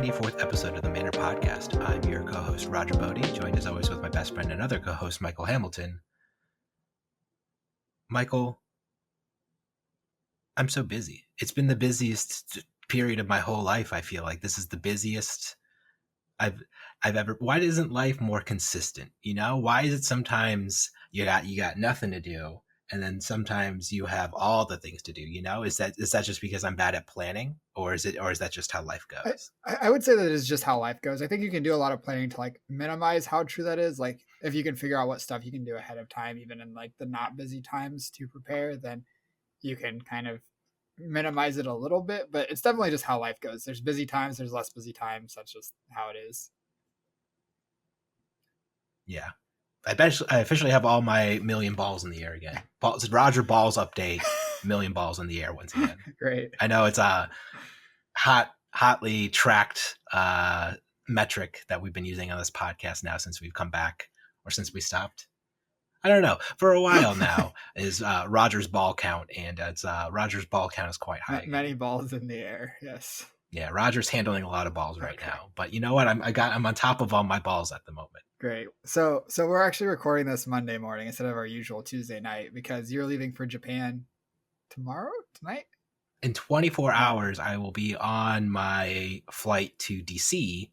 94th episode of the Manor Podcast. I'm your co-host, Roger Bodee, joined as always with my best friend and other co-host, Michael Hamilton. Michael, I'm so busy. It's been the busiest period of my whole life, I feel like. This is the busiest I've ever... Why isn't life more consistent? You know? Why is it sometimes you got nothing to do, and then sometimes you have all the things to do, you know? Is that just because I'm bad at planning, or is that just how life goes? I would say that is just how life goes. I think you can do a lot of planning to like minimize how true that is. Like if you can figure out what stuff you can do ahead of time, even in like the not busy times to prepare, then you can kind of minimize it a little bit, but it's definitely just how life goes. There's busy times, there's less busy times. That's just how it is. Yeah. I officially have all my million balls in the air again. Roger Balls update, million balls in the air once again. Great. I know it's a hotly tracked metric that we've been using on this podcast now since we've come back, or since we stopped. I don't know. For a while now is Roger's ball count, and it's Roger's ball count is quite high. Many balls in the air, yes. Yeah, Roger's handling a lot of balls right now, but you know what? I'm on top of all my balls at the moment. Great. So we're actually recording this Monday morning instead of our usual Tuesday night because you're leaving for Japan tonight? In 24 hours, I will be on my flight to DC,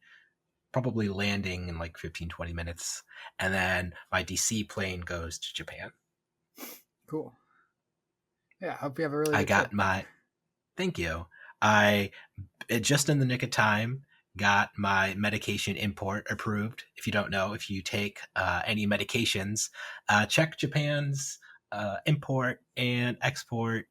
probably landing in like 15, 20 minutes. And then my DC plane goes to Japan. Cool. Yeah, hope you have a really good trip. Thank you. Just in the nick of time, got my medication import approved. If you don't know, if you take any medications, check Japan's import and export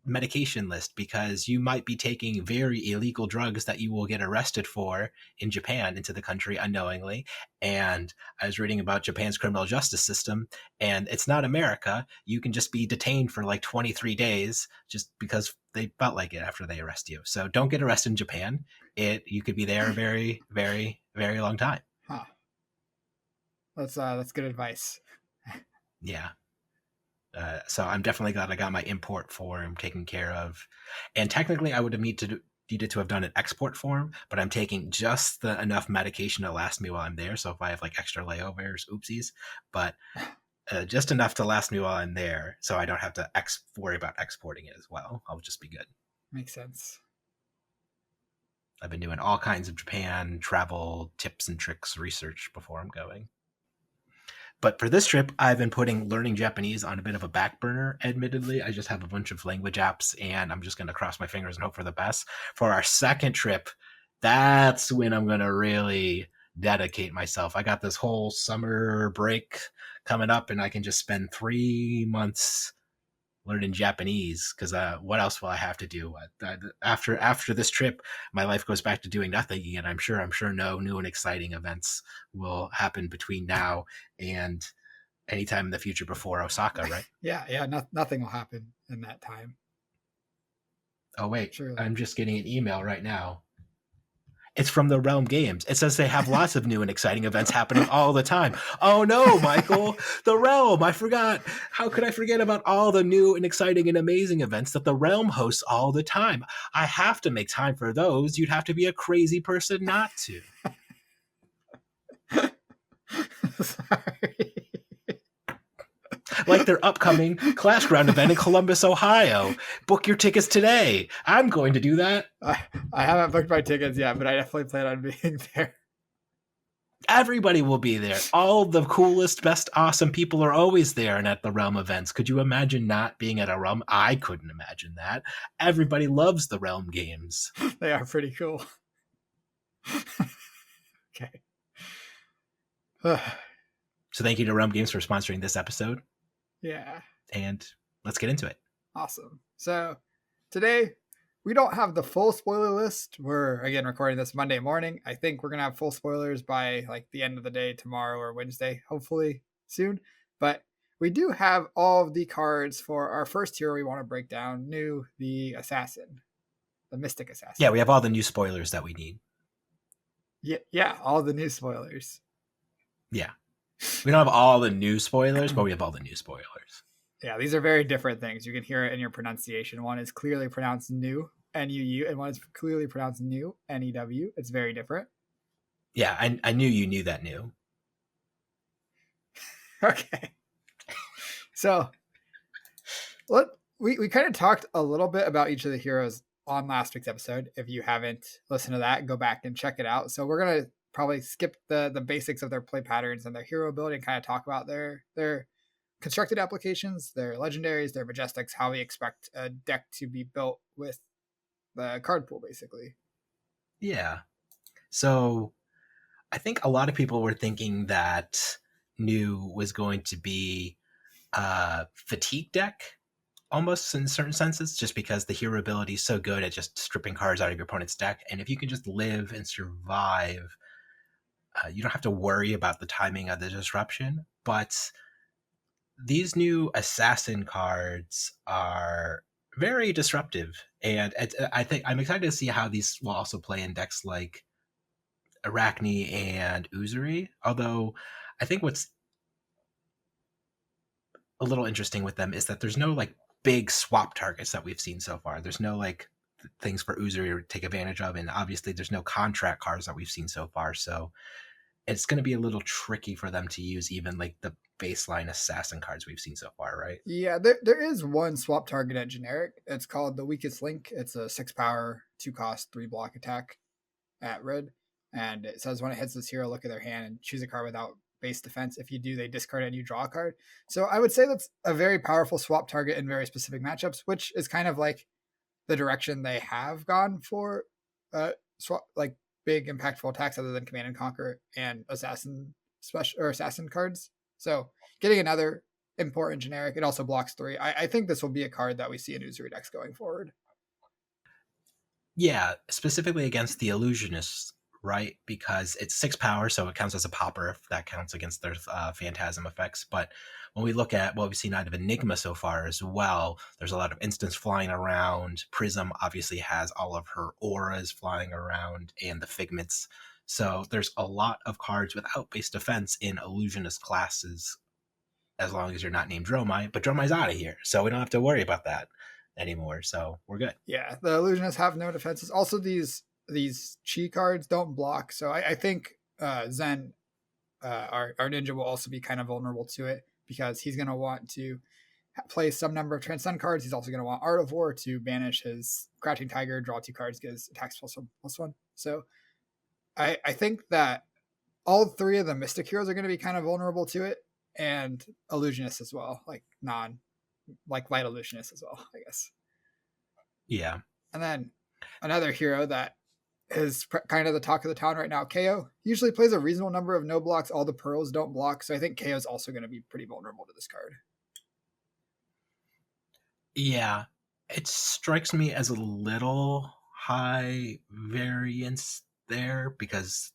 medication list, because you might be taking very illegal drugs that you will get arrested for in Japan into the country unknowingly. And I was reading about Japan's criminal justice system, and it's not America. You can just be detained for like 23 days just because they felt like it after they arrest you. So don't get arrested in Japan. You could be there a very, very, very long time. Huh. That's good advice. Yeah. So I'm definitely glad I got my import form taken care of. And technically I would have needed to have done an export form, but I'm taking just enough medication to last me while I'm there. So if I have like extra layovers, oopsies, but just enough to last me while I'm there, so I don't have to worry about exporting it as well. I'll just be good. Makes sense. I've been doing all kinds of Japan travel tips and tricks research before I'm going. But for this trip, I've been putting learning Japanese on a bit of a back burner, admittedly. I just have a bunch of language apps, and I'm just going to cross my fingers and hope for the best. For our second trip, that's when I'm going to really dedicate myself. I got this whole summer break coming up, and I can just spend 3 months learning Japanese, because what else will I have to do? After this trip, my life goes back to doing nothing again. I'm sure no new and exciting events will happen between now and anytime in the future before Osaka, right? Yeah, nothing will happen in that time. Oh, wait, surely. I'm just getting an email right now. It's from the Realm Games. It says they have lots of new and exciting events happening all the time. Oh no, Michael, the Realm. I forgot. How could I forget about all the new and exciting and amazing events that the Realm hosts all the time? I have to make time for those. You'd have to be a crazy person not to. Sorry. Like their upcoming Clash Ground event in Columbus, Ohio. Book your tickets today. I'm going to do that. I haven't booked my tickets yet, but I definitely plan on being there. Everybody will be there. All the coolest, best, awesome people are always there and at the Realm events. Could you imagine not being at a Realm? I couldn't imagine that. Everybody loves the Realm Games. They are pretty cool. Okay. So thank you to Realm Games for sponsoring this episode. Yeah. And let's get into it. Awesome. So today we don't have the full spoiler list. We're again recording this Monday morning. I think we're going to have full spoilers by like the end of the day tomorrow or Wednesday, hopefully soon. But we do have all of the cards for our first hero we want to break down. The assassin, the mystic assassin. Yeah, we have all the new spoilers that we need. Yeah, all the new spoilers. Yeah. We don't have all the new spoilers, but we have all the new spoilers. Yeah, these are very different things. You can hear it in your pronunciation. One is clearly pronounced new, N-U-U, and one is clearly pronounced new, N-E-W. It's very different. Yeah, I knew you knew that new. Okay. So we kind of talked a little bit about each of the heroes on last week's episode. If you haven't listened to that, go back and check it out. So we're gonna probably skip the basics of their play patterns and their hero ability and kind of talk about their constructed applications, their legendaries, their majestics, how we expect a deck to be built with the card pool, basically. Yeah. So I think a lot of people were thinking that new was going to be a fatigue deck, almost in certain senses, just because the hero ability is so good at just stripping cards out of your opponent's deck. And if you can just live and survive, you don't have to worry about the timing of the disruption. But these new assassin cards are very disruptive, and I think I'm excited to see how these will also play in decks like Arachne and Uzuri. Although I think what's a little interesting with them is that there's no like big swap targets that we've seen so far. There's no like things for Uzuri to take advantage of, and obviously there's no contract cards that we've seen so far. So it's going to be a little tricky for them to use even like the baseline assassin cards we've seen so far, right? Yeah, there is one swap target at generic. It's called the Weakest Link. It's a 6 power, 2 cost, 3 block attack at red. And it says when it hits this hero, look at their hand and choose a card without base defense. If you do, they discard it and you draw a card. So I would say that's a very powerful swap target in very specific matchups, which is kind of like the direction they have gone for swap, like big impactful attacks other than Command and Conquer and assassin special or assassin cards. So getting another important generic, it also blocks 3. I think this will be a card that we see in Uzuri decks going forward. Yeah, specifically against the illusionists, right? Because it's 6 power, so it counts as a popper if that counts against their phantasm effects. But when we look at what we've seen out of Enigma so far as well, there's a lot of instants flying around. Prism obviously has all of her auras flying around and the figments. So there's a lot of cards without base defense in illusionist classes, as long as you're not named Dromai. But Dromai's out of here, so we don't have to worry about that anymore. So we're good. Yeah, the illusionists have no defenses. Also, these chi cards don't block, so I think Zen, our ninja, will also be kind of vulnerable to it because he's going to want to play some number of Transcend cards. He's also going to want Art of War to banish his Crouching Tiger, draw 2 cards, get his attacks +1/+1. So I think that all 3 of the Mystic heroes are going to be kind of vulnerable to it, and illusionists as well, like light illusionists as well, I guess. Yeah. And then another hero that is kind of the talk of the town right now, KO, usually plays a reasonable number of no blocks. All the pearls don't block, so I think KO is also going to be pretty vulnerable to this card. Yeah, it strikes me as a little high variance there because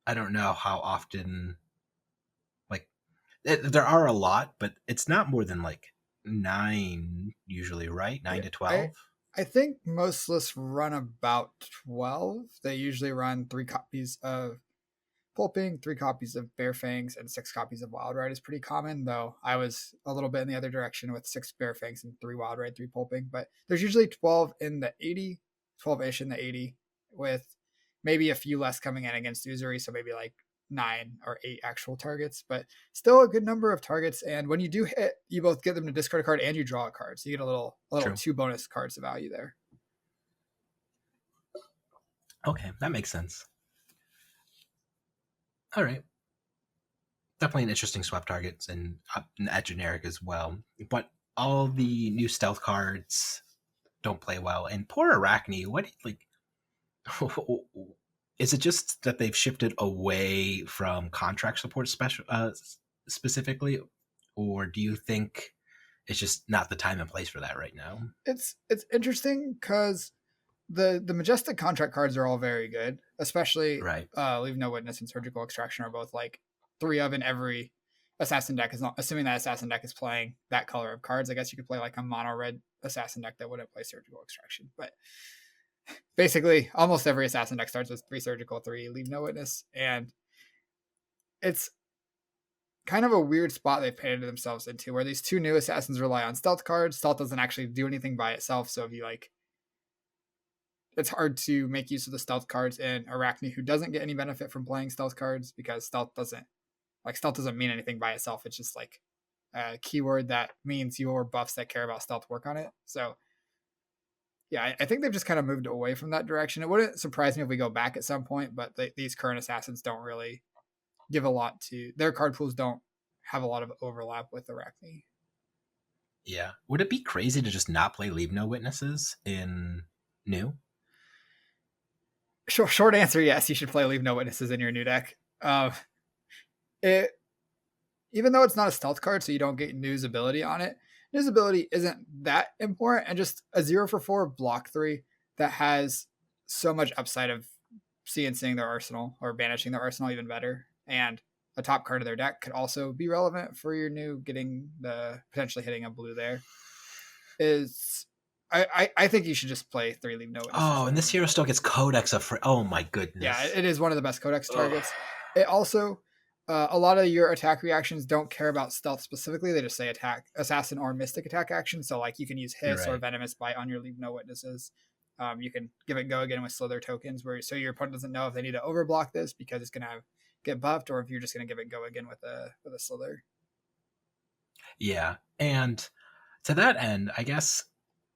I don't know how often, like, there are a lot, but it's not more than like 9 usually, right? 9 to 12. I think most lists run about 12. They usually run 3 copies of Pulping, 3 copies of Bare Fangs, and 6 copies of Wild Ride is pretty common, though I was a little bit in the other direction with 6 Bare Fangs and 3 Wild Ride, 3 Pulping. But there's usually 12 in the 80, 12-ish in the 80, with maybe a few less coming in against Uzuri, so maybe like 9 or 8 actual targets, but still a good number of targets. And when you do hit, you both get them to discard a card and you draw a card, so you get a little True. 2 bonus cards of value there. Okay, that makes sense. All right. Definitely an interesting swap targets and at generic as well. But all the new stealth cards don't play well. And poor Arachne, what like is it just that they've shifted away from contract support specifically, or do you think it's just not the time and place for that right now? It's interesting because the majestic contract cards are all very good, especially right. Leave No Witness and Surgical Extraction are both like 3 of in every assassin deck, is not assuming that assassin deck is playing that color of cards. I guess you could play like a mono red assassin deck that wouldn't play Surgical Extraction, but basically almost every assassin deck starts with 3 surgical, 3 Leave No Witness, and it's kind of a weird spot they've painted themselves into where these 2 new assassins rely on stealth cards. Stealth doesn't actually do anything by itself, so if you like it's hard to make use of the stealth cards in Arachne, who doesn't get any benefit from playing stealth cards because stealth doesn't mean anything by itself. It's just like a keyword that means your buffs that care about stealth work on it. So yeah, I think they've just kind of moved away from that direction. It wouldn't surprise me if we go back at some point, but these current assassins don't really give a lot to their card pools. Don't have a lot of overlap with Arachne. Yeah. Would it be crazy to just not play Leave No Witnesses in new? Short answer, yes. You should play Leave No Witnesses in your new deck. It Even though it's not a stealth card, so you don't get news ability on it. News ability isn't that important, and just a 0-for-4 block 3 that has so much upside of CNCing their arsenal or banishing their arsenal even better. And a top card of their deck could also be relevant for your new getting the potentially hitting a blue there. I think you should just play 3 Leave No Witnesses. Oh, and this hero still gets Codex of free. Oh my goodness. Yeah, it is one of the best Codex targets. It also, a lot of your attack reactions don't care about stealth specifically. They just say attack, assassin, or mystic attack action. So like you can use hiss or venomous bite on your Leave No Witnesses. You can give it go again with slither tokens, so your opponent doesn't know if they need to overblock this because it's gonna get buffed, or if you're just gonna give it go again with a slither. Yeah, and to that end, I guess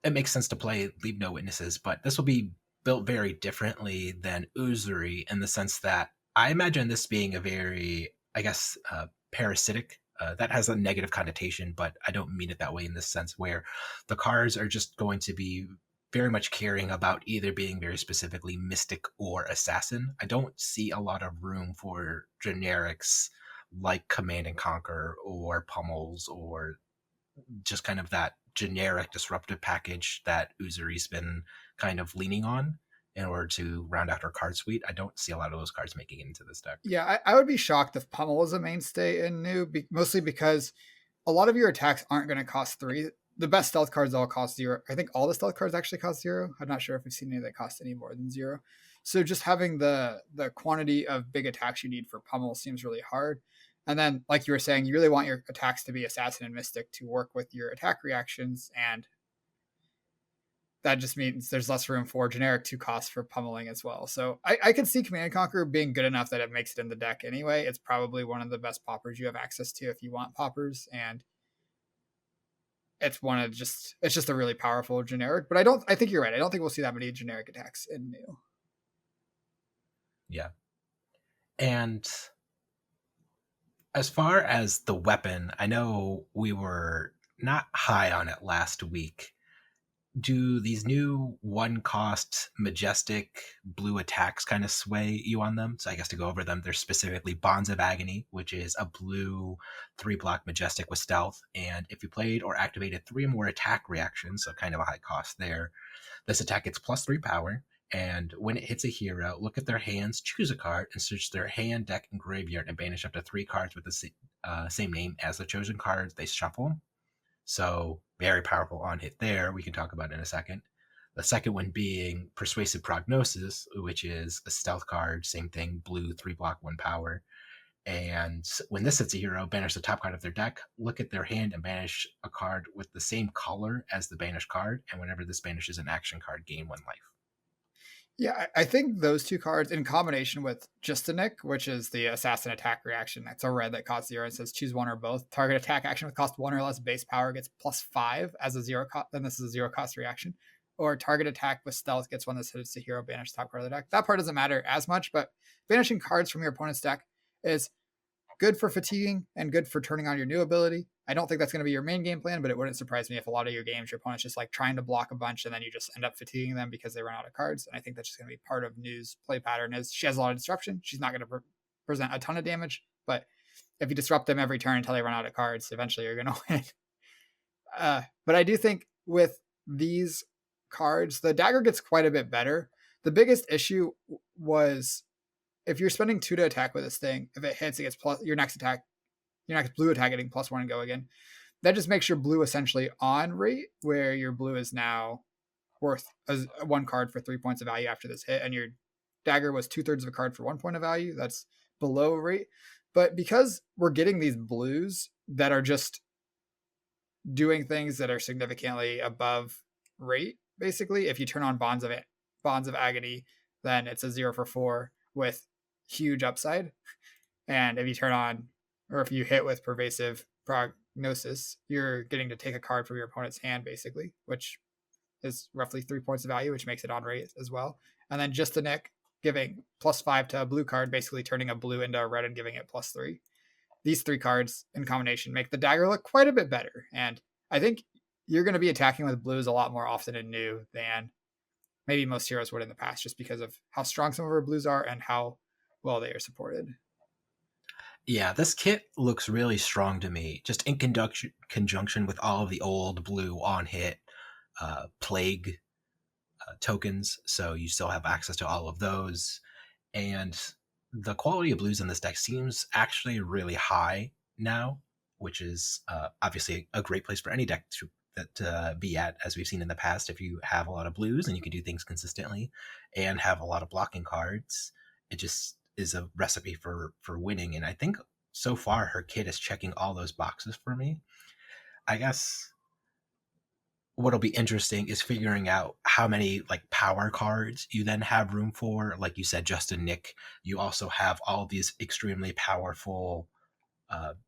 it makes sense to play Leave No Witnesses, but this will be built very differently than Uzuri in the sense that I imagine this being a very, I guess, parasitic. That has a negative connotation, but I don't mean it that way in this sense, where the cards are just going to be very much caring about either being very specifically mystic or assassin. I don't see a lot of room for generics like Command and Conquer or Pummels or just kind of that generic disruptive package that Uzuri's been kind of leaning on in order to round out her card suite. I don't see a lot of those cards making it into this deck. Yeah, I would be shocked if Pummel was a mainstay in new, mostly because a lot of your attacks aren't going to cost 3. The best stealth cards all cost 0. I think all the stealth cards actually cost 0. I'm not sure if we've seen any that cost any more than 0. So just having the quantity of big attacks you need for Pummel seems really hard. And then, like you were saying, you really want your attacks to be Assassin and Mystic to work with your attack reactions, and that just means there's less room for generic 2 costs for pummeling as well. So I can see Command & Conquer being good enough that it makes it in the deck anyway. It's probably one of the best poppers you have access to if you want poppers, and it's just a really powerful generic. But I think you're right. I don't think we'll see that many generic attacks in new. Yeah. And as far as the weapon, I know we were not high on it last week. Do these new 1-cost majestic blue attacks kind of sway you on them? So I guess to go over them, there's specifically Bonds of Agony, which is a blue 3-block majestic with stealth. And if you played or activated 3 or more attack reactions, so kind of a high cost there, this attack gets +3 power. And when it hits a hero, look at their hands, choose a card, and search their hand, deck, and graveyard, and banish up to 3 cards with the same name as the chosen cards they shuffle. So very powerful on hit there. We can talk about in a second. The second one being Persuasive Prognosis, which is a stealth card, same thing, blue, 3-block, 1 power. And when this hits a hero, banish the top card of their deck, look at their hand, and banish a card with the same color as the banished card. And whenever this banishes an action card, gain 1 life. Yeah, I think those 2 cards in combination with Justinic, which is the assassin attack reaction, that's a red that costs 0 and says choose one or both. Target attack action with cost 1 or less base power gets +5 as a 0 cost, then this is a 0 cost reaction. Or target attack with stealth gets 1 that hits the hero, banish top card of the deck. That part doesn't matter as much, but banishing cards from your opponent's deck is good for fatiguing and good for turning on your new ability. I don't think that's going to be your main game plan, but it wouldn't surprise me if a lot of your games, your opponent's just like trying to block a bunch and then you just end up fatiguing them because they run out of cards. And I think that's just going to be part of New's play pattern is she has a lot of disruption. She's not going to present a ton of damage, but if you disrupt them every turn until they run out of cards, eventually you're going to win. But I do think with these cards, the dagger gets quite a bit better. The biggest issue was if you're spending 2 to attack with this thing, if it hits, it gets plus your next blue attack getting +1 and go again. That just makes your blue essentially on rate, where your blue is now worth 1 card for 3 points of value after this hit, and your dagger was 2/3 of a card for 1 point of value. That's below rate. But because we're getting these blues that are just doing things that are significantly above rate, basically, if you turn on Bonds of Bonds of Agony, then it's a 0 for 4 with huge upside. And if you turn on, or if you hit with Pervasive Prognosis, you're getting to take a card from your opponent's hand, basically, which is roughly 3 points of value, which makes it on rate as well. And then Just a Nick, giving +5 to a blue card, basically turning a blue into a red and giving it +3. These 3 cards in combination make the dagger look quite a bit better. And I think you're going to be attacking with blues a lot more often in new than maybe most heroes would in the past, just because of how strong some of our blues are and how well they are supported. Yeah, this kit looks really strong to me, just in conjunction with all of the old blue on hit plague tokens. So you still have access to all of those. And the quality of blues in this deck seems actually really high now, which is obviously a great place for any deck to be at, as we've seen in the past. If you have a lot of blues and you can do things consistently and have a lot of blocking cards, it just is a recipe for winning. And I think so far her kit is checking all those boxes for me. I guess what'll be interesting is figuring out how many like power cards you then have room for. Like you said, Just a Nick, you also have all these extremely powerful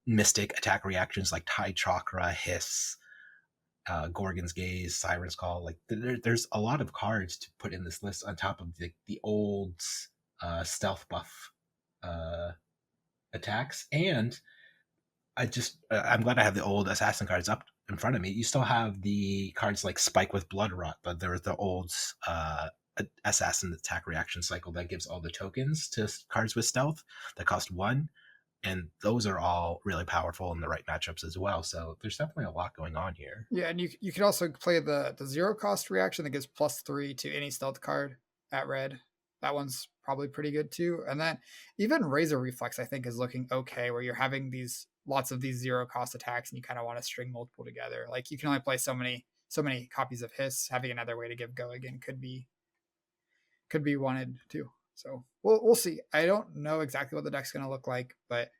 mystic attack reactions like Tide Chakra, Hiss, Gorgon's Gaze, Siren's Call. Like there's a lot of cards to put in this list on top of the old stealth buff attacks. And I'm glad I have the old assassin cards up in front of me. You still have the cards like Spike with Blood Rot, but there's the old assassin attack reaction cycle that gives all the tokens to cards with stealth that cost 1. And those are all really powerful in the right matchups as well. So there's definitely a lot going on here. Yeah, and you can also play the 0 cost reaction that gives +3 to any stealth card at red. That one's probably pretty good too. And then even Razor Reflex, I think, is looking okay, where you're having lots of these 0 cost attacks and you kind of want to string multiple together. Like you can only play so many copies of Hiss. Having another way to give Go again could be wanted too. So we'll see. I don't know exactly what the deck's going to look like, but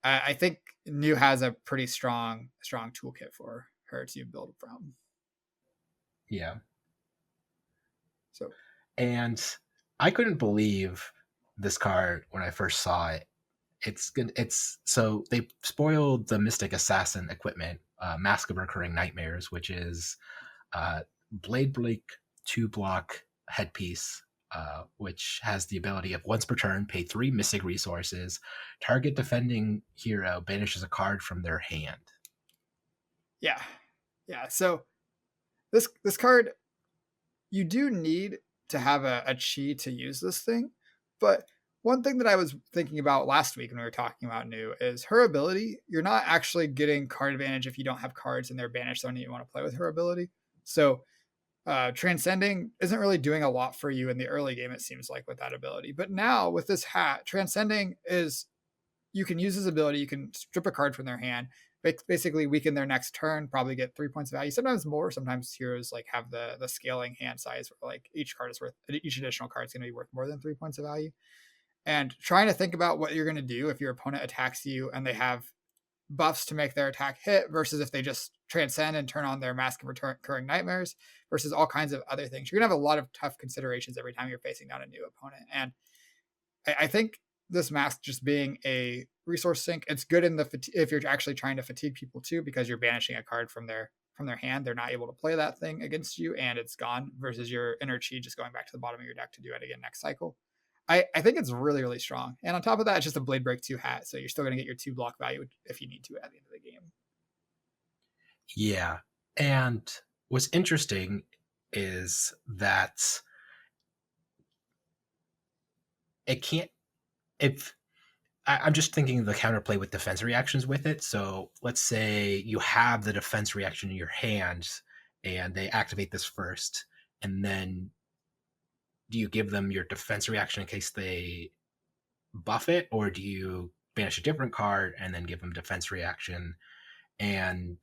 I think New has a pretty strong toolkit for her to build from. Yeah. So, and I couldn't believe this card when I first saw it. It's good. So they spoiled the Mystic Assassin equipment, Mask of Recurring Nightmares, which is Blade Break 2-block headpiece, which has the ability of once per turn, pay 3 Mystic resources. Target defending hero banishes a card from their hand. Yeah. So this card, you do need to have a chi to use this thing, but one thing that I was thinking about last week when we were talking about New is her ability. You're not actually getting card advantage if you don't have cards in their banished zone and you want to play with her ability. So Transcending isn't really doing a lot for you in the early game, it seems like, with that ability. But now with this hat, Transcending is, you can use his ability, you can strip a card from their hand, basically weaken their next turn, probably get 3 points of value, sometimes more. Sometimes heroes like have the scaling hand size where like each additional card is going to be worth more than 3 points of value. And trying to think about what you're going to do if your opponent attacks you and they have buffs to make their attack hit versus if they just transcend and turn on their Mask of Recurring Nightmares versus all kinds of other things. You're going to have a lot of tough considerations every time you're facing down a new opponent. And I think this mask just being a resource sink, it's good in if you're actually trying to fatigue people too, because you're banishing a card from their hand. They're not able to play that thing against you and it's gone, versus your inner chi just going back to the bottom of your deck to do it again next cycle. I think it's really, really strong. And on top of that, it's just a Blade Break 2 hat. So you're still going to get your 2 block value if you need to at the end of the game. Yeah. And what's interesting is that it can't, I'm just thinking the counterplay with defense reactions with it. So let's say you have the defense reaction in your hand and they activate this first, and then do you give them your defense reaction in case they buff it, or do you banish a different card and then give them defense reaction? And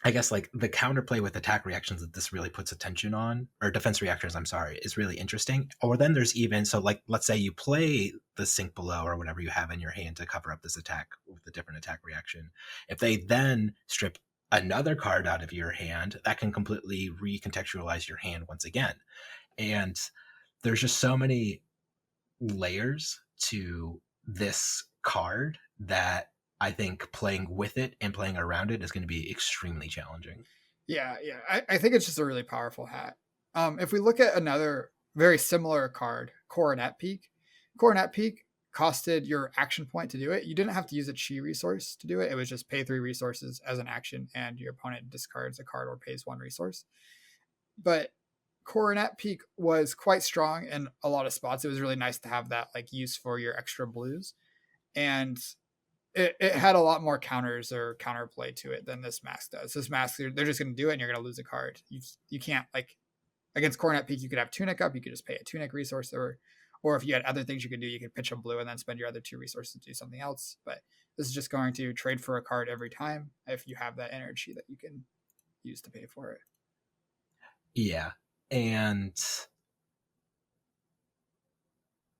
I guess like the counterplay with attack reactions that this really puts attention on, or defense reactions, I'm sorry, is really interesting. Or then there's even, so like, let's say you play the Sink Below or whatever you have in your hand to cover up this attack with a different attack reaction. If they then strip another card out of your hand, that can completely recontextualize your hand once again. And there's just so many layers to this card that I think playing with it and playing around it is going to be extremely challenging. Yeah, yeah. I think it's just a really powerful hat. If we look at another very similar card, Coronet Peak costed your action point to do it. You didn't have to use a chi resource to do it. It was just pay 3 resources as an action, and your opponent discards a card or pays 1 resource. But Coronet Peak was quite strong in a lot of spots. It was really nice to have that like use for your extra blues. And it had a lot more counters or counterplay to it than this mask does. This mask, they're just going to do it and you're going to lose a card. You can't, like, against Coronet Peak, you could have Tunic up, you could just pay a Tunic resource, or if you had other things you could do, you could pitch a blue and then spend your other 2 resources to do something else. But this is just going to trade for a card every time if you have that energy that you can use to pay for it. Yeah. And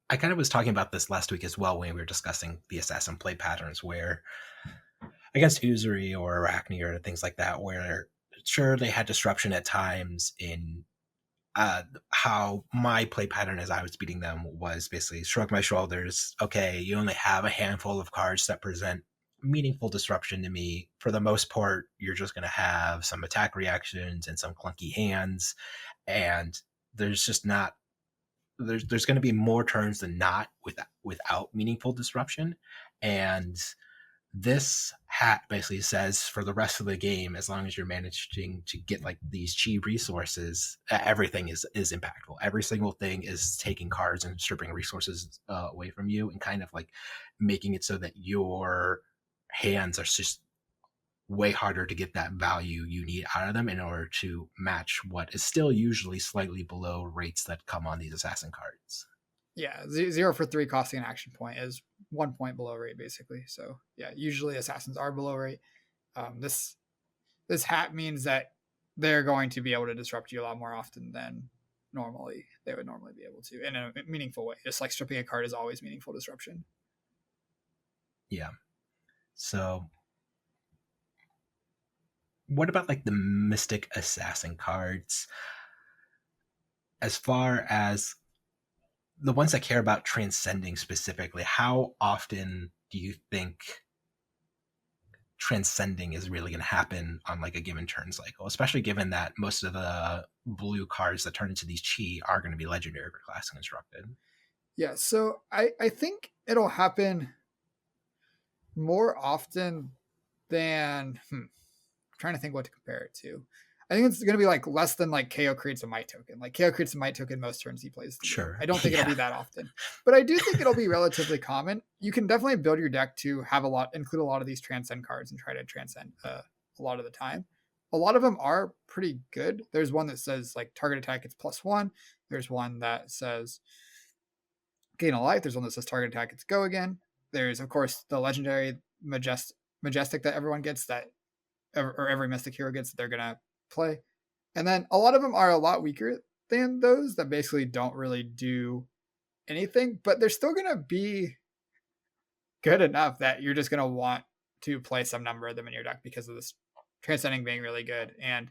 I kind of was talking about this last week as well when we were discussing the assassin play patterns, where against Uzuri or Arachne or things like that, where sure they had disruption at times in how my play pattern as I was beating them was basically shrug my shoulders. Okay, you only have a handful of cards that present meaningful disruption to me. For the most part, you're just going to have some attack reactions and some clunky hands, and there's just not there's going to be more turns than not without meaningful disruption. And this hat basically says for the rest of the game, as long as you're managing to get like these chi resources, everything is impactful. Every single thing is taking cards and stripping resources away from you, and kind of like making it so that your hands are just way harder to get that value you need out of them in order to match what is still usually slightly below rates that come on these assassin cards. Yeah, 0 for 3 costing an action point is 1 point below rate, basically. So yeah, usually assassins are below rate. This hat means that they're going to be able to disrupt you a lot more often than normally they would normally be able to in a meaningful way. Just like stripping a card is always meaningful disruption. Yeah. So what about like the mystic assassin cards? As far as the ones that care about transcending specifically, how often do you think transcending is really going to happen on like a given turn cycle, especially given that most of the blue cards that turn into these chi are going to be legendary for class constructed? Yeah, so I think it'll happen more often than I'm trying to think what to compare it to. I think it's going to be like less than like KO creates a might token. Like KO creates a might token most turns he plays. Sure. I don't think it'll be that often, but I do think it'll be relatively common. You can definitely build your deck to have include a lot of these transcend cards and try to transcend a lot of the time. A lot of them are pretty good. There's one that says like target attack gets +1. There's one that says gain a life. There's one that says target attack gets go again. There's of course the legendary majestic that everyone gets, that or every mystic hero gets that they're gonna play. And then a lot of them are a lot weaker than those that basically don't really do anything, but they're still going to be good enough that you're just going to want to play some number of them in your deck because of this transcending being really good. And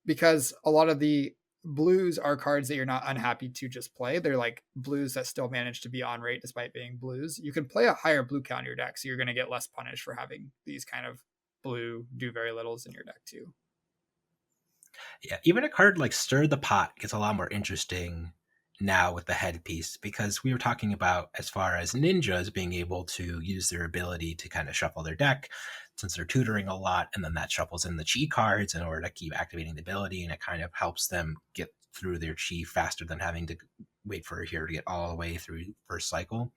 because a lot of the blues are cards that you're not unhappy to just play, they're like blues that still manage to be on rate despite being blues. You can play a higher blue count in your deck, so you're going to get less punished for having these kind of blue do very littles in your deck too. Yeah, even a card like Stir the Pot gets a lot more interesting now with the headpiece, because we were talking about as far as ninjas being able to use their ability to kind of shuffle their deck since they're tutoring a lot, and then that shuffles in the chi cards in order to keep activating the ability, and it kind of helps them get through their chi faster than having to wait for a hero to get all the way through first cycle.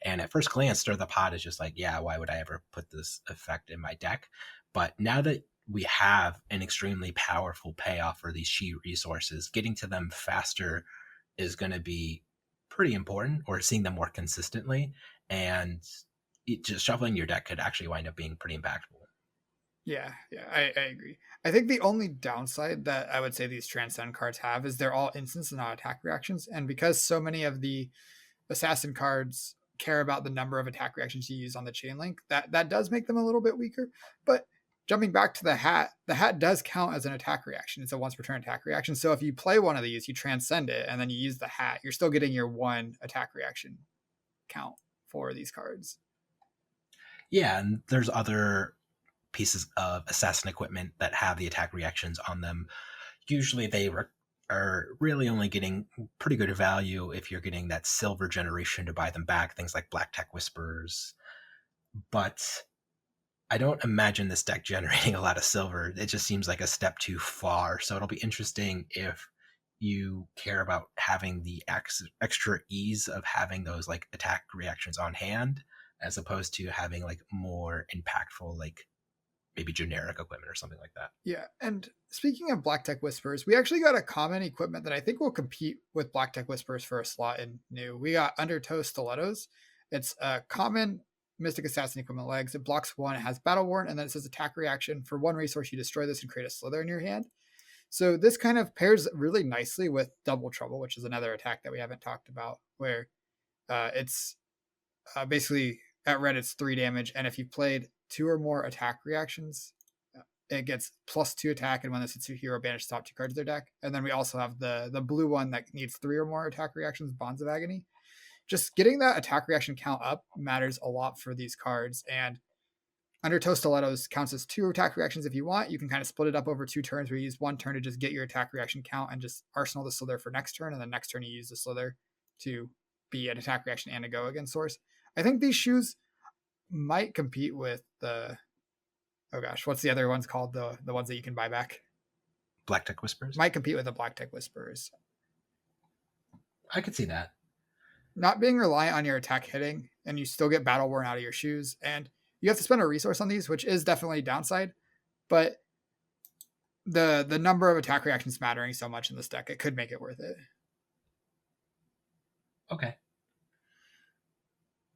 And at first glance, Stir the Pot is just like, yeah, why would I ever put this effect in my deck? But now that we have an extremely powerful payoff for these chi resources, getting to them faster is going to be pretty important, or seeing them more consistently. And just shuffling your deck could actually wind up being pretty impactful. Yeah, I agree. I think the only downside that I would say these transcend cards have is they're all instants and not attack reactions. And because so many of the assassin cards care about the number of attack reactions you use on the chain link, that does make them a little bit weaker. But jumping back to the hat does count as an attack reaction. It's a once per turn attack reaction. So if you play one of these, you transcend it, and then you use the hat, you're still getting your one attack reaction count for these cards. Yeah, and there's other pieces of assassin equipment that have the attack reactions on them. Usually they are really only getting pretty good value if you're getting that silver generation to buy them back, things like Black Tech Whispers. But I don't imagine this deck generating a lot of silver. It just seems like a step too far. So it'll be interesting if you care about having the extra ease of having those like attack reactions on hand, as opposed to having like more impactful, like maybe generic equipment or something like that. Yeah, and speaking of Black Tech Whispers, we actually got a common equipment that I think will compete with Black Tech Whispers for a slot in new. We got Undertow Stilettos. It's a common Mystic Assassin equipment legs. It blocks one, it has Battle Worn, and then it says attack reaction. For one resource, you destroy this and create a slither in your hand. So this kind of pairs really nicely with Double Trouble, which is another attack that we haven't talked about, where it's basically at red, it's 3 damage, and if you played 2 or more attack reactions, it gets +2 attack, and when this hits your hero, banish the top 2 cards of their deck. And then we also have the blue one that needs 3 or more attack reactions, Bonds of Agony. Just getting that attack reaction count up matters a lot for these cards, and Undertow Stilettos counts as 2 attack reactions if you want. You can kind of split it up over 2 turns where you use 1 turn to just get your attack reaction count and just arsenal the Slither for next turn, and then next turn you use the Slither to be an attack reaction and a go again source. I think these shoes might compete with the, oh gosh, what's the other ones called? The ones that you can buy back? Black Tech Whispers? Might compete with the Black Tech Whispers. I could see that. Not being reliant on your attack hitting, and you still get Battle Worn out of your shoes, and you have to spend a resource on these, which is definitely a downside, but the number of attack reactions mattering so much in this deck, it could make it worth it. Okay.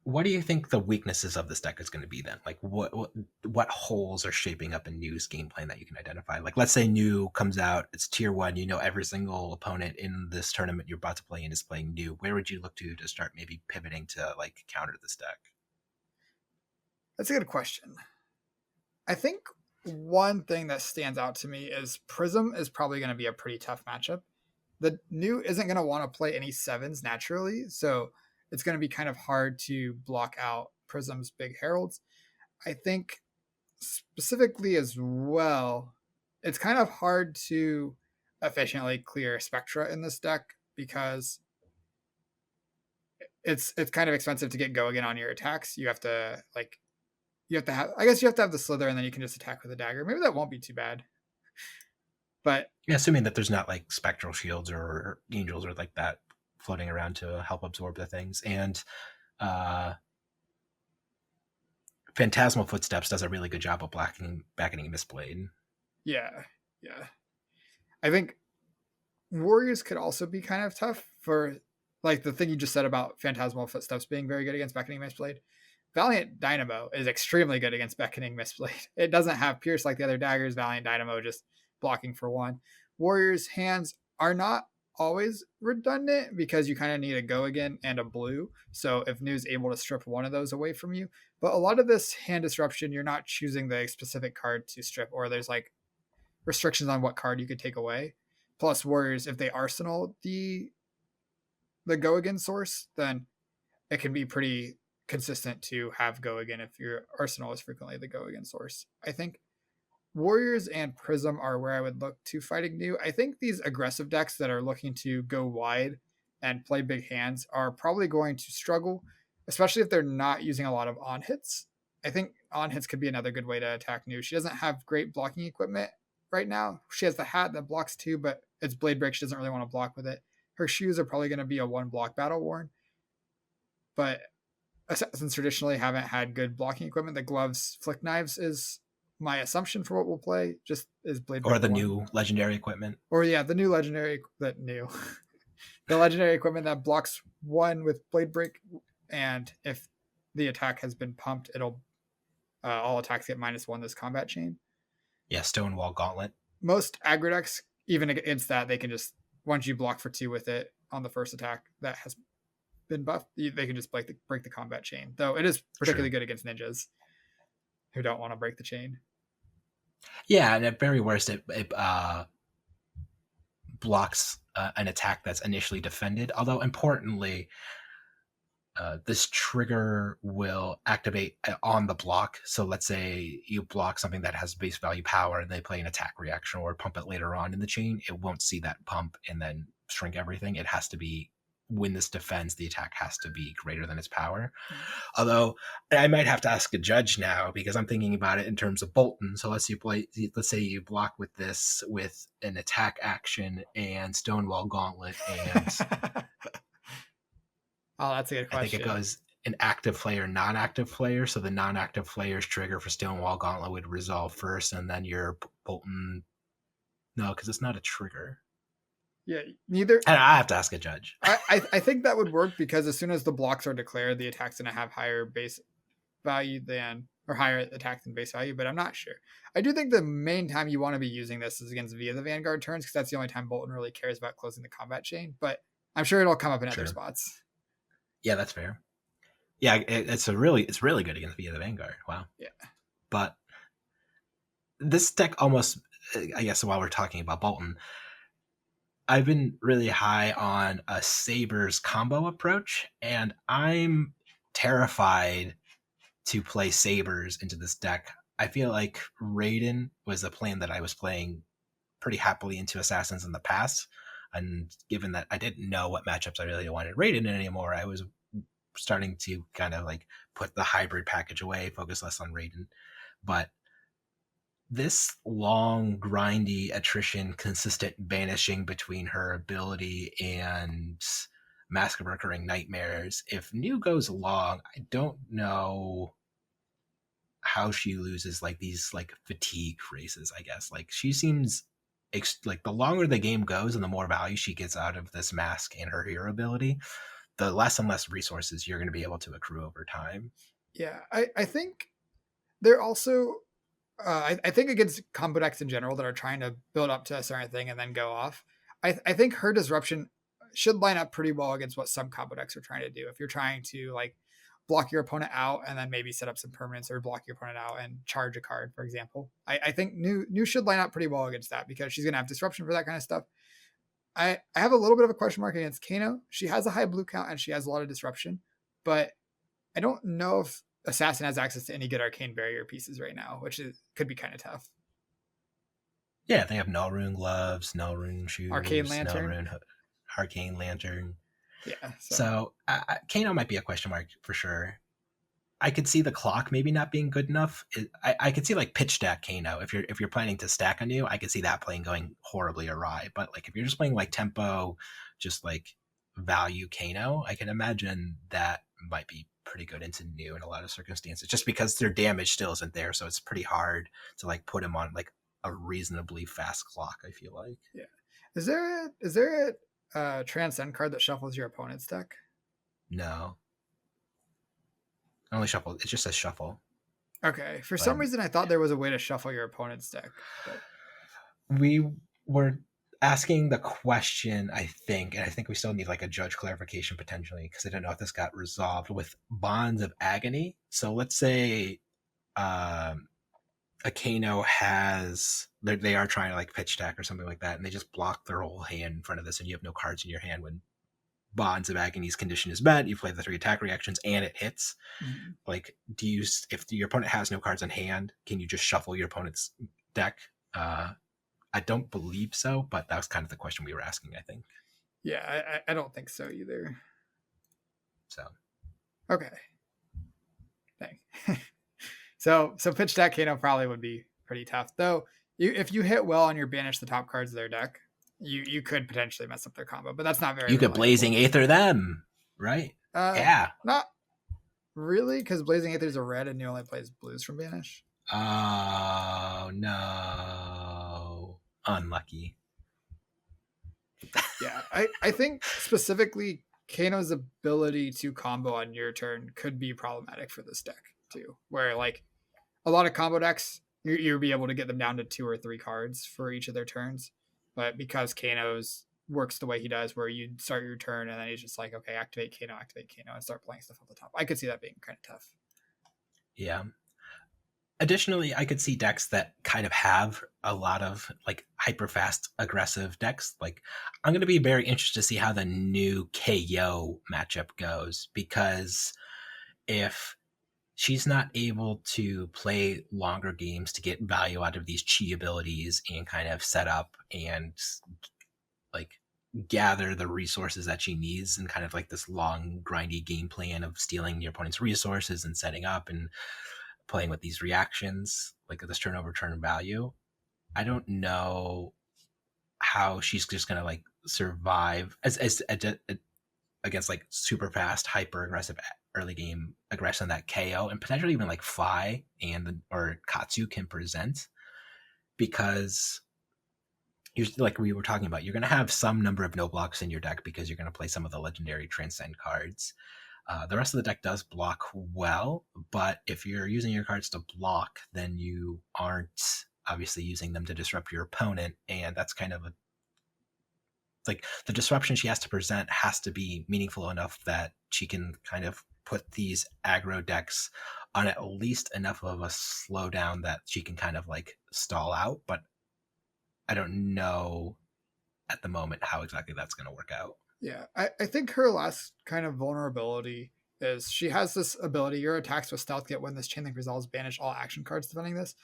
What do you think the weaknesses of this deck is going to be then? Like what holes are shaping up in New's game plan that you can identify? Like let's say New comes out, it's tier 1, you know every single opponent in this tournament you're about to play in is playing New. Where would you look to start maybe pivoting to like counter this deck? That's a good question. I think one thing that stands out to me is Prism is probably going to be a pretty tough matchup. The New isn't going to want to play any 7s naturally, so it's going to be kind of hard to block out Prism's big heralds. I think specifically as well, it's kind of hard to efficiently clear Spectra in this deck because it's kind of expensive to get go again on your attacks. You have to have, I guess you have to have the Slither, and then you can just attack with a dagger. Maybe that won't be too bad. But yeah, assuming that there's not like spectral shields or angels or like that floating around to help absorb the things. And Phantasmal Footsteps does a really good job of backing Mistblade. Yeah. I think Warriors could also be kind of tough for like the thing you just said about Phantasmal Footsteps being very good against Beckoning Mistblade. Valiant Dynamo is extremely good against Beckoning Mistblade. It doesn't have Pierce like the other daggers. Valiant Dynamo just blocking for 1. Warriors' hands are not always redundant because you kind of need a go again and a blue. So if New's able to strip one of those away from you, but a lot of this hand disruption, you're not choosing the specific card to strip, or there's like restrictions on what card you could take away. Plus Warriors, if they arsenal the go again source, then it can be pretty consistent to have go again if your arsenal is frequently the go again source. I think Warriors and Prism are where I would look to fighting New. I think these aggressive decks that are looking to go wide and play big hands are probably going to struggle, especially if they're not using a lot of on hits. I think on hits could be another good way to attack New. She doesn't have great blocking equipment right now. She has the hat that blocks 2, but it's Blade Break. She doesn't really want to block with it. Her shoes are probably going to be a 1 block Battle Worn, but Assassins traditionally haven't had good blocking equipment. The gloves, Flick Knives is my assumption for what we'll play, just is Blade Break. Or the new legendary equipment. Or yeah, the new legendary, the legendary equipment that blocks 1 with Blade Break, and if the attack has been pumped, it'll all attacks get -1 this combat chain. Yeah, Stonewall Gauntlet. Most aggro decks, even against that, they can just, once you block for 2 with it on the first attack that has been buffed, they can just break the combat chain. Though it is particularly good against ninjas who don't want to break the chain. Yeah, and at very worst, it blocks an attack that's initially defended. Although importantly, this trigger will activate on the block. So let's say you block something that has base value power and they play an attack reaction or pump it later on in the chain. It won't see that pump and then shrink everything. It has to be, when this defends, the attack has to be greater than its power. Although I might have to ask a judge now because I'm thinking about it in terms of Bolton. So let's say you block with this with an attack action and Stonewall Gauntlet, and Oh, that's a good I think it question. goes an active player, non-active player. So the non-active player's trigger for Stonewall Gauntlet would resolve first, and then your Bolton. No, because it's not a trigger. Yeah, neither. I have to ask a judge. I think that would work because as soon as the blocks are declared, the attack's going to have higher base value than, or higher attack than base value, but I'm not sure. I do think the main time you want to be using this is against via the Vanguard turns because that's the only time Bolton really cares about closing the combat chain, but I'm sure it'll come up in other spots. Yeah, that's fair. Yeah, it's really good against via the Vanguard. Wow. Yeah. But this deck almost, I guess, while we're talking about Bolton, I've been really high on a Sabers combo approach, and I'm terrified to play Sabers into this deck. I feel like Raiden was a plan that I was playing pretty happily into Assassins in the past, and given that I didn't know what matchups I really wanted Raiden in anymore, I was starting to kind of like put the hybrid package away, focus less on Raiden. But this long, grindy attrition, consistent banishing between her ability and Mask of Recurring Nightmares, if New goes long, I don't know how she loses like these like fatigue races, I guess. Like she seems like the longer the game goes and the more value she gets out of this mask and her hero ability, the less and less resources you're going to be able to accrue over time. Yeah, I think they're also I think against combo decks in general that are trying to build up to a certain thing and then go off. I think her disruption should line up pretty well against what some combo decks are trying to do. If you're trying to like block your opponent out and then maybe set up some permanents, or block your opponent out and charge a card, for example, I think new should line up pretty well against that because she's gonna have disruption for that kind of stuff. I have a little bit of a question mark against Kano. She has a high blue count and she has a lot of disruption, but I don't know if Assassin has access to any good arcane barrier pieces right now, which could be kind of tough. Yeah, they have no rune gloves, no rune shoes, Arcane Lantern, no rune arcane lantern. Yeah, so Kano might be a question mark for sure. I could see the clock maybe not being good enough. I could see like pitch stack Kano. If you're planning to stack a new, I could see that playing going horribly awry. But like if you're just playing like tempo, just like value Kano, I can imagine that might be pretty good into new in a lot of circumstances. Just because their damage still isn't there, so it's pretty hard to like put him on like a reasonably fast clock. I feel like. Yeah. Is there a Transcend card that shuffles your opponent's deck? No. Only shuffle. It just says shuffle. Okay. For some reason, I thought there was a way to shuffle your opponent's deck. But... We were asking the question, I think, and I think we still need like a judge clarification potentially because I don't know if this got resolved with Bonds of Agony. So let's say a Kano has, they are trying to like pitch stack or something like that, and they just block their whole hand in front of this, and you have no cards in your hand when Bonds of Agony's condition is met. You play the 3 attack reactions and it hits. Mm-hmm. Like, if your opponent has no cards in hand, can you just shuffle your opponent's deck? I don't believe so, but that was kind of the question we were asking, I think. Yeah, I don't think so either. So. Okay. Thanks. So pitch stack Kano probably would be pretty tough. Though, if you hit well and you banish the top cards of their deck, you could potentially mess up their combo, but that's not very. You could Blazing Aether them, right? Yeah. Not really, because Blazing Aether is a red and you only plays blues from banish. Oh no. Unlucky. Yeah, I think specifically Kano's ability to combo on your turn could be problematic for this deck too, where like a lot of combo decks, you'll be able to get them down to 2 or 3 cards for each of their turns. But because Kano's works the way he does, where you start your turn and then he's just like, okay, activate Kano, and start playing stuff off the top. I could see that being kind of tough. Yeah. Additionally, I could see decks that kind of have a lot of like hyper fast aggressive decks. Like I'm going to be very interested to see how the new KO matchup goes, because if she's not able to play longer games to get value out of these chi abilities and kind of set up and like gather the resources that she needs and kind of like this long grindy game plan of stealing your opponent's resources and setting up and playing with these reactions, like this turnover turn value. I don't know how she's just gonna like survive as against like super fast, hyper aggressive early game aggression that KO and potentially even like Fi and or Katsu can present, because you're like we were talking about, you're going to have some number of no blocks in your deck because you're going to play some of the legendary Transcend cards. The rest of the deck does block well, but if you're using your cards to block, then you aren't obviously using them to disrupt your opponent, and that's kind of a like the disruption she has to present has to be meaningful enough that she can kind of put these aggro decks on at least enough of a slowdown that she can kind of like stall out. But I don't know at the moment how exactly that's going to work out. Yeah, I think her last kind of vulnerability is she has this ability, your attacks with stealth get when this chain link resolves, banish all action cards defending this.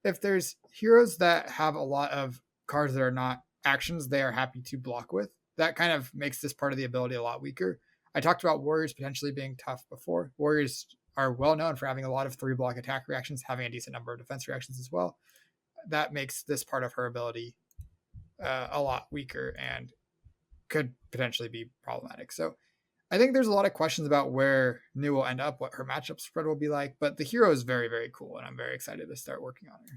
If there's heroes that have a lot of cards that are not actions they are happy to block with, that kind of makes this part of the ability a lot weaker. I talked about warriors potentially being tough before. Warriors are well known for having a lot of 3-block attack reactions, having a decent number of defense reactions as well. That makes this part of her ability a lot weaker and could potentially be problematic. So I think there's a lot of questions about where New will end up, what her matchup spread will be like, but the hero is very, very cool, and I'm very excited to start working on her.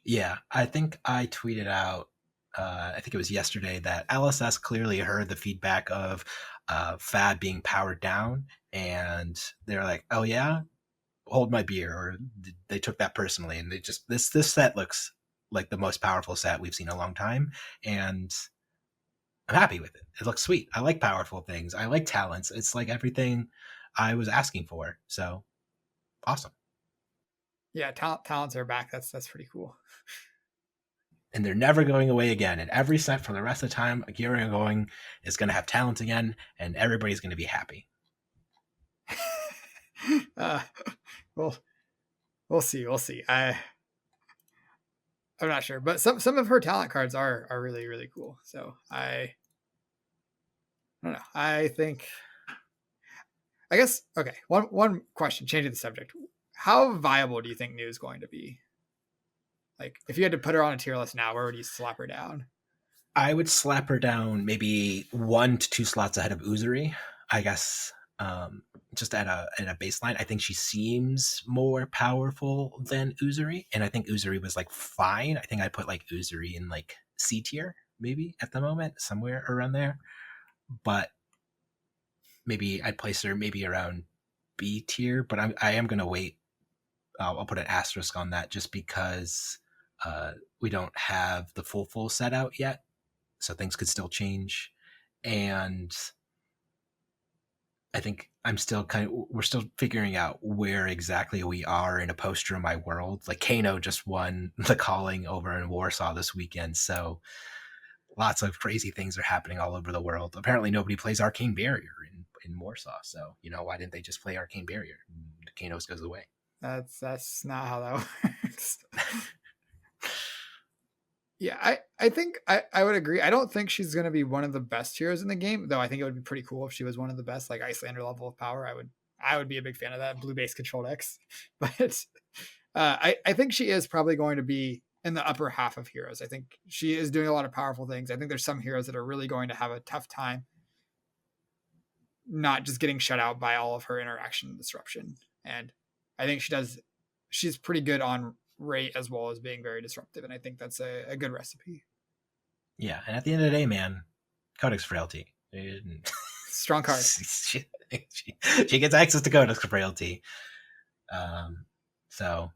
Yeah, I think I tweeted out, I think it was yesterday, that LSS clearly heard the feedback of Fab being powered down, and they're like, "Oh yeah, hold my beer," or they took that personally, and they just this set looks like the most powerful set we've seen in a long time, and I'm happy with it. It looks sweet. I like powerful things. I like talents. It's like everything I was asking for. So awesome. Yeah, talents are back. That's pretty cool. And they're never going away again. And every set for the rest of the time, Akira going is going to have talent again, and everybody's going to be happy. uh, well, we'll see. We'll see. I'm not sure, but some of her talent cards are really, really cool. So I don't know. I guess okay. One question, changing the subject. How viable do you think New is going to be? Like, if you had to put her on a tier list now, where would you slap her down? I would slap her down maybe 1 to 2 slots ahead of Uzuri, I guess. Just at a baseline, I think she seems more powerful than Uzuri, and I think Uzuri was like fine. I think I put like Uzuri in like C tier maybe at the moment, somewhere around there. But maybe I'd place her maybe around B tier. But I am gonna wait. I'll put an asterisk on that just because we don't have the full set out yet, so things could still change, and I think we're still figuring out where exactly we are in a post-Dromai world. Like Kano just won the calling over in Warsaw this weekend, so lots of crazy things are happening all over the world. Apparently nobody plays Arcane Barrier in Warsaw, so why didn't they just play Arcane Barrier? Kano's goes away. That's not how that works. Yeah, I think I would agree. I don't think she's going to be one of the best heroes in the game, though. I think it would be pretty cool if she was one of the best, like Icelander level of power. I would be a big fan of that blue base control decks. But I think she is probably going to be in the upper half of heroes. I think she is doing a lot of powerful things. I think there's some heroes that are really going to have a tough time not just getting shut out by all of her interaction disruption. And I think she's pretty good on rate as well as being very disruptive, and I think that's a good recipe. Yeah, and at the end of the day, man, Codex Frailty. Strong card. she gets access to Codex Frailty. So,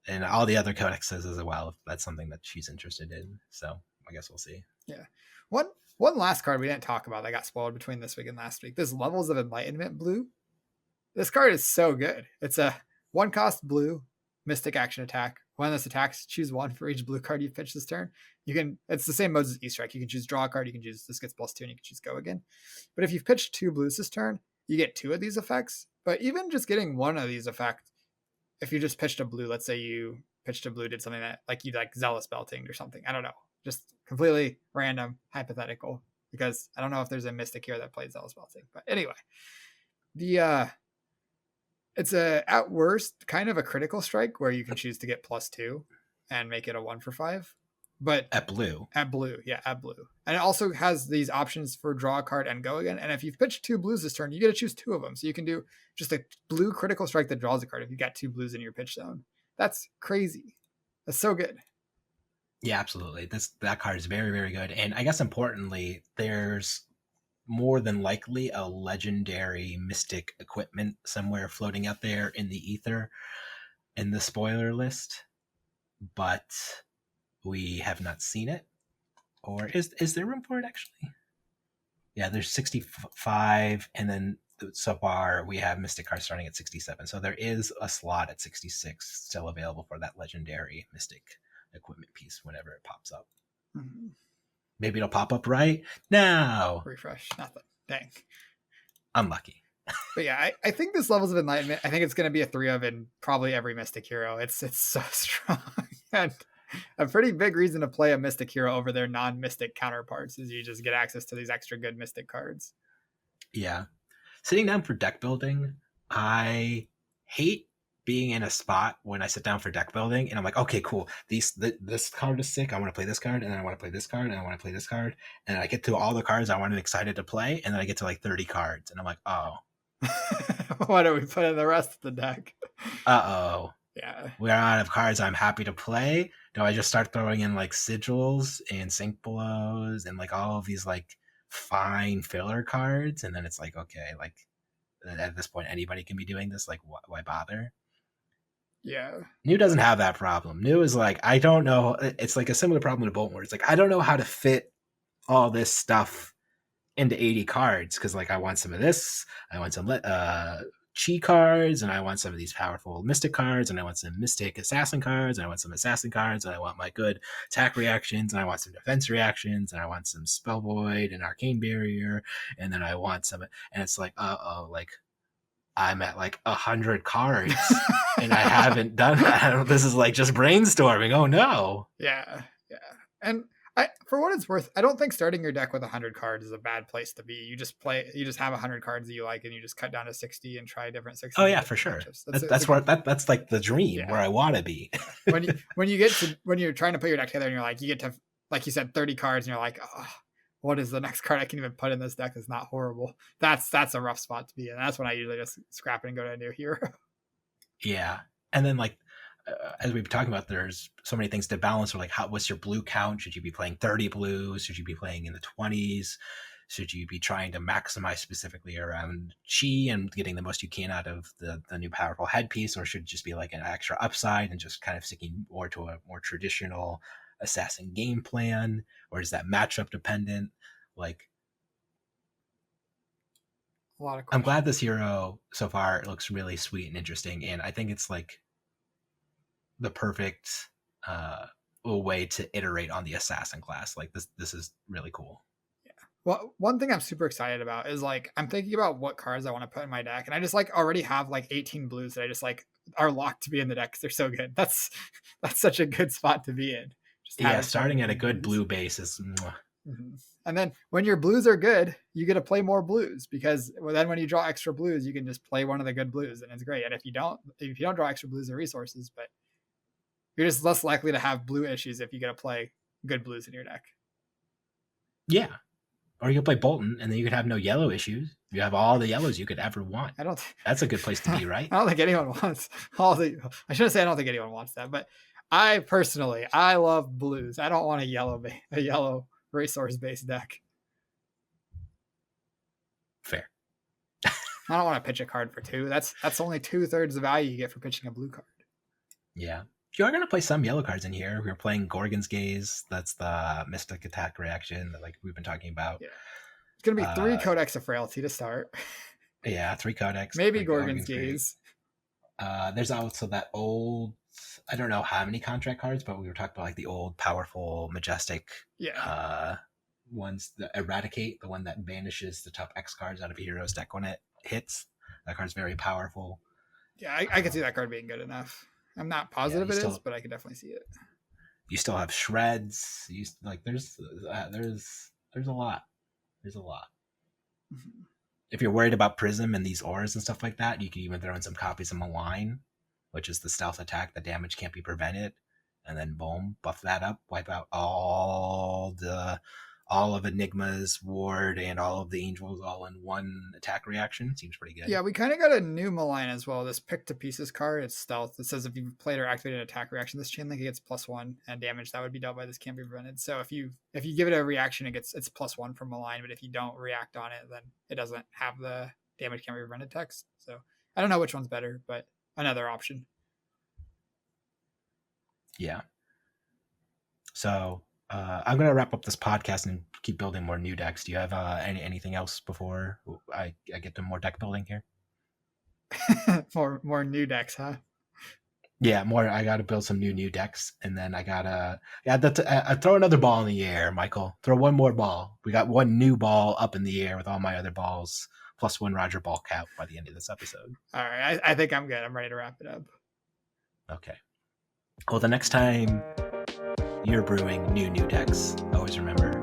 and all the other codexes as well, if that's something that she's interested in. So I guess we'll see. Yeah. One last card we didn't talk about that got spoiled between this week and last week. This Levels of Enlightenment blue. This card is so good. It's a 1-cost blue Mystic action attack. When this attacks, choose one for each blue card you pitch this turn. You can, it's the same modes as E-Strike. You can choose draw a card, you can choose this gets +2, and you can choose go again. But if you've pitched 2 blues this turn, you get 2 of these effects. But even just getting 1 of these effects, if you just pitched a blue, let's say you pitched a blue, did something that like you like Zealous Belting or something. I don't know. Just completely random, hypothetical, because I don't know if there's a Mystic here that plays Zealous Belting. But anyway, it's at worst kind of a critical strike where you can choose to get +2 and make it a 1 for 5. But at blue. At blue. And it also has these options for draw a card and go again. And if you've pitched 2 blues this turn, you get to choose 2 of them. So you can do just a blue critical strike that draws a card if you got 2 blues in your pitch zone. That's crazy. That's so good. Yeah, absolutely. That card is very, very good. And I guess importantly, there's more than likely a legendary Mystic equipment somewhere floating out there in the ether in the spoiler list, but we have not seen it. Or is there room for it actually? Yeah, there's 65, and then so far we have Mystic cards starting at 67. So there is a slot at 66 still available for that legendary Mystic equipment piece whenever it pops up. Mm-hmm. Maybe it'll pop up right now. Refresh, nothing. Dang. Unlucky. But yeah, I think this Levels of Enlightenment, I think it's going to be a 3 of in probably every Mystic hero. It's so strong. And a pretty big reason to play a Mystic hero over their non-Mystic counterparts is you just get access to these extra good Mystic cards. Yeah. Sitting down for deck building, I hate being in a spot when I sit down for deck building and I'm like, okay, cool. This card is sick. I want to play this card, and then I want to play this card, and I want to play this card. And I get to all the cards I want and excited to play, and then I get to like 30 cards, and I'm like, oh. Why don't we put in the rest of the deck? Uh-oh. Yeah. We're out of cards I'm happy to play. Do I just start throwing in like sigils and sink blows and like all of these like fine filler cards? And then it's like, okay, like at this point anybody can be doing this. Like why bother? Yeah. New doesn't have that problem. New is like, I don't know. It's like a similar problem to Bolton where it's like, I don't know how to fit all this stuff into 80 cards because like I want some of this, I want some chi cards, and I want some of these powerful Mystic cards, and I want some Mystic assassin cards, and I want some assassin cards, and I want my good attack reactions, and I want some defense reactions, and I want some spell void and arcane barrier, and then I want some, and it's like, like I'm at like 100 cards and I haven't done that. This is like just brainstorming. Oh no. Yeah. And for what it's worth, I don't think starting your deck with 100 cards is a bad place to be. You just have 100 cards that you like, and you just cut down to 60 and try different 60. Oh yeah, for sure. That's like the dream where I want to be. when you're trying to put your deck together and you're like, you get to, like you said, 30 cards, and you're like, oh, what is the next card I can even put in this deck that's not horrible? That's a rough spot to be in. That's when I usually just scrap it and go to a new hero. Yeah, and then like as we've been talking about, there's so many things to balance. Or like, what's your blue count? Should you be playing 30 blues? Should you be playing in the 20s? Should you be trying to maximize specifically around chi and getting the most you can out of the new powerful headpiece? Or should it just be like an extra upside and just kind of sticking more to a more traditional assassin game plan? Or is that matchup dependent? Like, a lot of questions. I'm glad this hero so far looks really sweet and interesting. And I think it's like the perfect way to iterate on the assassin class. Like this is really cool. Yeah. Well, one thing I'm super excited about is like I'm thinking about what cards I want to put in my deck, and I just like already have like 18 blues that I just like are locked to be in the deck because they're so good. That's such a good spot to be in. Just starting at a good blue base is. Mm-hmm. And then when your blues are good, you get to play more blues because then when you draw extra blues, you can just play one of the good blues, and it's great. And if you don't draw extra blues or resources, but you're just less likely to have blue issues if you get to play good blues in your deck. Yeah. Or you can play Bolton, and then you could have no yellow issues. You have all the yellows you could ever want. That's a good place to be, right? I don't think anyone wants I shouldn't say I don't think anyone wants that, but I personally, I love blues. I don't want a yellow resource-based deck. Fair. I don't want to pitch a card for 2. That's only 2/3 the value you get for pitching a blue card. Yeah. You are going to play some yellow cards in here. We're playing Gorgon's Gaze. That's the Mystic attack reaction that like we've been talking about. Yeah. It's going to be 3 Codex of Frailty to start. Yeah, 3 Codex. Maybe Gorgon's Gaze. There's also that old, I don't know how many contract cards, but we were talking about like the old, powerful, majestic Yeah. ones. The Eradicate, the one that banishes the top X cards out of a hero's deck when it hits. That card's very powerful. Yeah, I could see that card being good enough. I'm not Yeah, positive it is, but I could definitely see it. you still have shreds. You like there's a lot. There's a lot. Mhm. If you're worried about Prism and these auras and stuff like that, you can even throw in some copies of Malign, which is the stealth attack. The damage can't be prevented, and then boom, buff that up, wipe out all of Enigma's ward and all of the angels all in one attack reaction. Seems pretty good. Yeah, we kind of got a new malign as well. This pick to pieces card, it's stealth. It says if you've played or activated an attack reaction, this chain link, it gets +1, and damage that would be dealt by this can't be prevented. So if you give it a reaction, it's +1 from malign, but if you don't react on it, then it doesn't have the damage can't be prevented text. So I don't know which one's better, but another option. Yeah. So I'm gonna wrap up this podcast and keep building more new decks. Do you have anything else before I get to more deck building here? more new decks, huh? Yeah, more. I got to build some new decks, and then I gotta throw another ball in the air, Michael. Throw one more ball. We got one new ball up in the air with all my other balls plus one Roger ball count by the end of this episode. All right, I think I'm good. I'm ready to wrap it up. Okay. Well, the next time you're brewing new decks, always remember